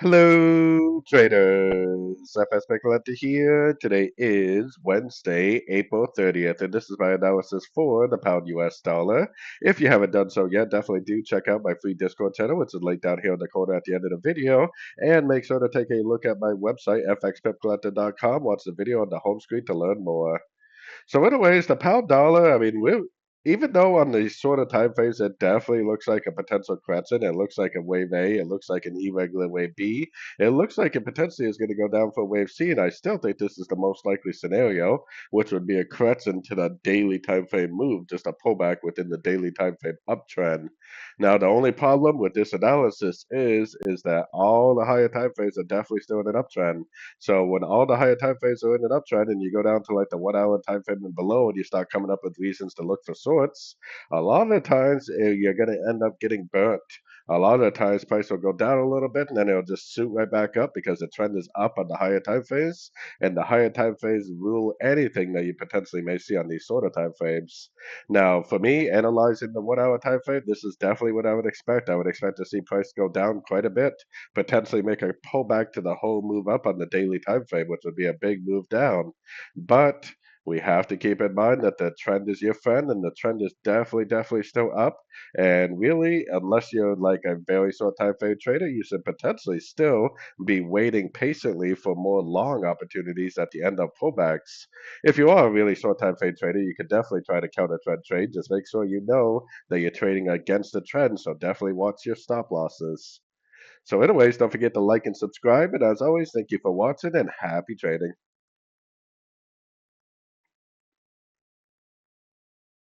Hello, traders. FX Pip Collector here. Today is Wednesday, April 30th, and this is my analysis for the pound US dollar. If you haven't done so yet, definitely do check out my free Discord channel, which is linked down here in the corner at the end of the video. And make sure to take a look at my website, fxpipcollector.com. Watch the video on the home screen to learn more. So, anyways, the pound dollar, I mean, we're even though on the sort of time frames it definitely looks like a potential crescent, it looks like a wave A, it looks like an irregular wave B, it looks like it potentially is going to go down for wave C, and I still think this is the most likely scenario, which would be a crescent to the daily time frame move, just a pullback within the daily time frame uptrend. Now, the only problem with this analysis is that all the higher time frames are definitely still in an uptrend. So when all the higher time frames are in an uptrend and you go down to like the 1 hour time frame and below and you start coming up with reasons to look for shorts, a lot of the times you're going to end up getting burnt. A lot of the times price will go down a little bit and then it'll just shoot right back up because the trend is up on the higher time phase, and the higher time phase rule anything that you potentially may see on these shorter time frames. Now, for me, analyzing the 1 hour time frame, this is definitely what I would expect. I would expect to see price go down quite a bit, potentially make a pullback to the whole move up on the daily time frame, which would be a big move down. But we have to keep in mind that the trend is your friend, and the trend is definitely still up. And really, unless you're like a very short time frame trader, you should potentially still be waiting patiently for more long opportunities at the end of pullbacks. If you are a really short time frame trader, you could definitely try to counter trend trade. Just make sure you know that you're trading against the trend. So definitely watch your stop losses. So anyways, don't forget to like and subscribe. And as always, thank you for watching and happy trading.